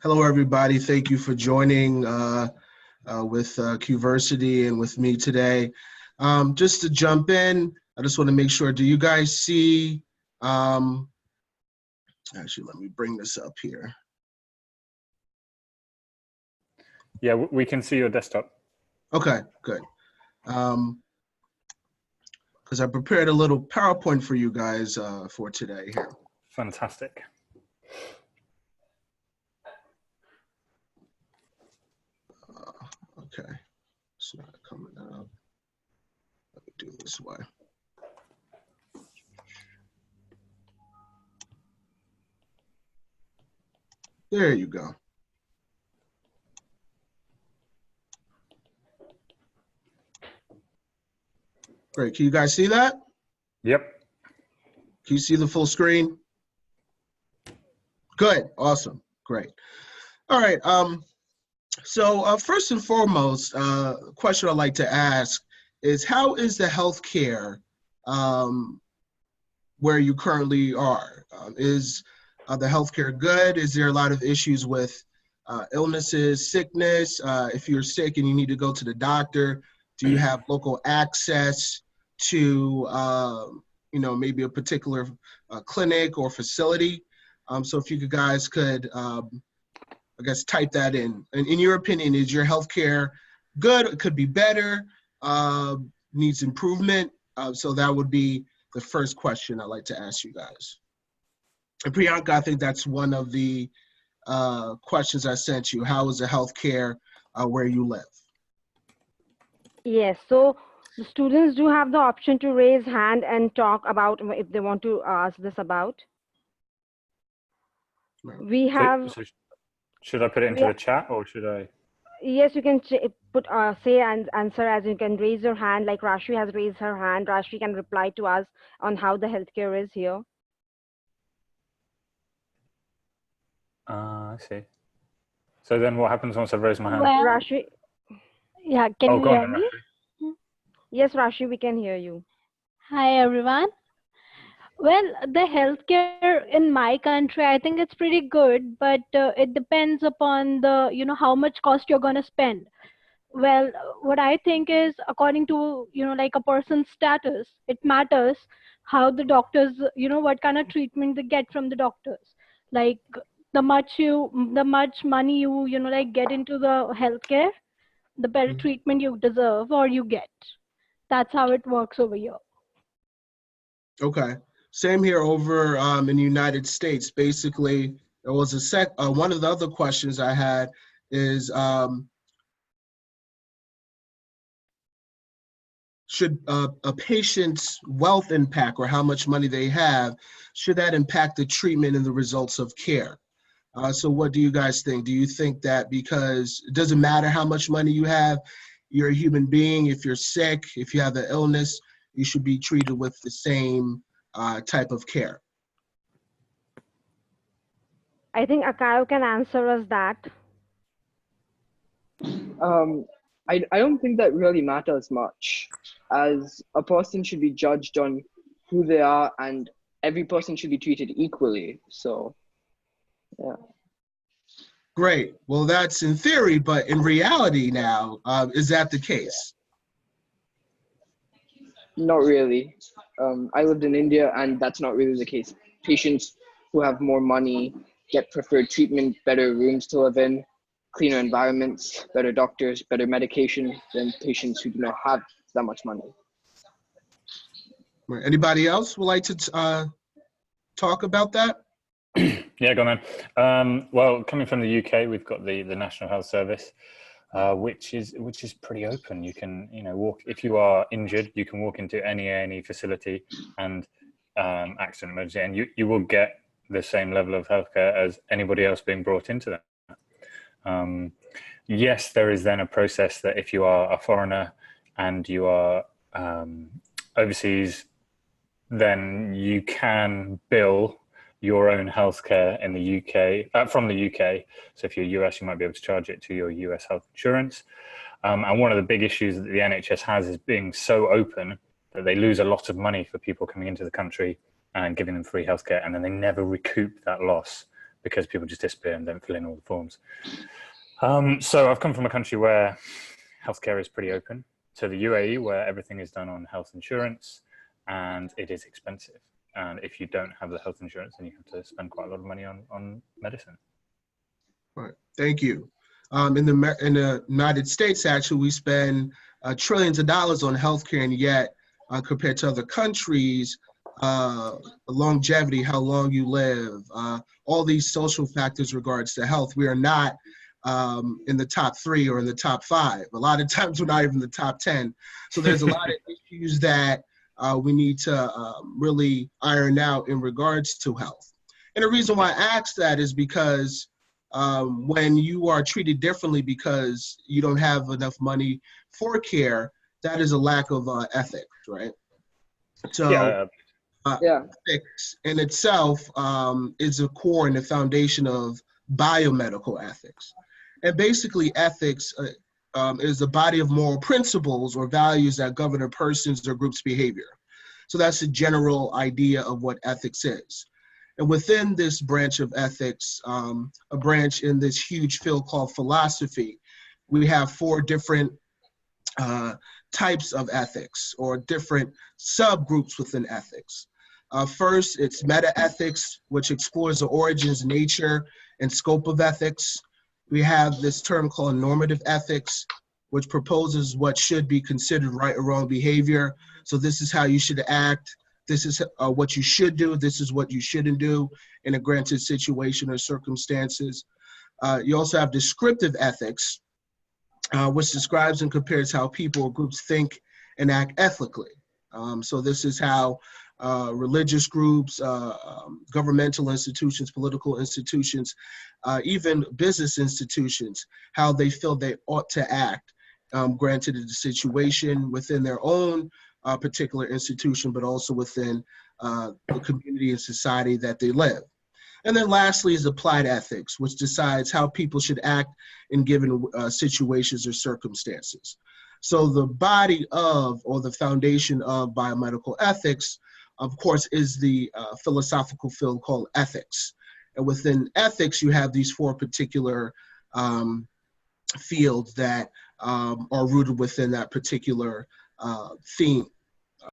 Hello, everybody. Thank you for joining with Qversity and with me today. Just to jump in, I just want to make sure, do you guys see, actually, let me bring this up here. Yeah, we can see your desktop. Okay, good. Because I prepared a little PowerPoint for you guys for today here. Fantastic. Okay, it's not coming up. Let me do it this way. There you go. Great, can you guys see that? Yep. Can you see the full screen? Good, awesome, great. All right, so first and foremost, question I'd like to ask is, how is the healthcare where you currently are? Is the healthcare good? Is there a lot of issues with illnesses, sickness? If you're sick and you need to go to the doctor, do you have local access to, maybe a particular clinic or facility? So if you guys could, I guess, type that in. And in your opinion, is your healthcare good? It could be better, needs improvement. So that would be the first question I'd like to ask you guys. And Priyanka, I think that's one of the questions I sent you. How is the healthcare where you live? Yes, so the students do have the option to raise hand and talk about if they want to ask this about. We have. So should I put it into the chat or should I? Yes, you can put say and answer, as you can raise your hand, like Rashi has raised her hand. Rashi can reply to us on how the healthcare is here. I see. So then what happens once I've raised my hand? Well, Rashi. Yeah, can you hear me? Yes, Rashi, we can hear you. Hi, everyone. Well, the healthcare in my country, I think it's pretty good, but it depends upon the, how much cost you're going to spend. Well, what I think is, according to, like a person's status, it matters how the doctors, what kind of treatment they get from the doctors. Like the much money you, like get into the healthcare, the better treatment you deserve or you get. That's how it works over here. Okay. Same here over in the United States. Basically, there was one of the other questions I had is, should a patient's wealth impact, or how much money they have, should that impact the treatment and the results of care? So what do you guys think? Do you think that because it doesn't matter how much money you have, you're a human being, if you're sick, if you have an illness, you should be treated with the same type of care? I think Akayo can answer us that. I don't think that really matters much, as a person should be judged on who they are and every person should be treated equally. So, yeah. Great. Well, that's in theory, but in reality now, is that the case? Not really. I lived in India and that's not really the case. Patients who have more money get preferred treatment, better rooms to live in, cleaner environments, better doctors, better medication than patients who do not have that much money. Anybody else would like to talk about that? Yeah, go on then. Well, coming from the UK, we've got the National Health Service, which is pretty open. You can walk, if you are injured, you can walk into any facility and accident emergency, and you will get the same level of healthcare as anybody else being brought into that. Yes, there is then a process that if you are a foreigner and you are overseas, then you can bill your own healthcare in the UK, from the UK. So if you're US, you might be able to charge it to your US health insurance. And one of the big issues that the NHS has is being so open that they lose a lot of money for people coming into the country and giving them free healthcare, and then they never recoup that loss because people just disappear and don't fill in all the forms. So I've come from a country where healthcare is pretty open, to the UAE, where everything is done on health insurance, and it is expensive. And if you don't have the health insurance, then you have to spend quite a lot of money on medicine. Right. Thank you. In the United States, actually, we spend trillions of dollars on healthcare, and yet, compared to other countries, longevity, how long you live, all these social factors regards to health, we are not in the top 3 or in the top 5. A lot of times we're not even in the top 10. So there's a lot of issues that we need to really iron out in regards to health. And the reason why I ask that is because when you are treated differently because you don't have enough money for care, that is a lack of ethics, right? So ethics in itself is a core and the foundation of biomedical ethics. And basically ethics is a body of moral principles or values that govern a person's or group's behavior. So that's a general idea of what ethics is. And within this branch of ethics, a branch in this huge field called philosophy, we have 4 different types of ethics or different subgroups within ethics. First, it's meta-ethics, which explores the origins, nature, and scope of ethics. We have this term called normative ethics, which proposes what should be considered right or wrong behavior. So this is how you should act. This is what you should do. This is what you shouldn't do in a granted situation or circumstances. You also have descriptive ethics, which describes and compares how people or groups think and act ethically. So this is how religious groups, governmental institutions, political institutions, even business institutions, how they feel they ought to act, granted the situation within their own particular institution, but also within the community and society that they live. And then lastly is applied ethics, which decides how people should act in given situations or circumstances. So the body of, or the foundation of biomedical ethics, of course, is the philosophical field called ethics. And within ethics, you have these 4 particular fields that are rooted within that particular theme.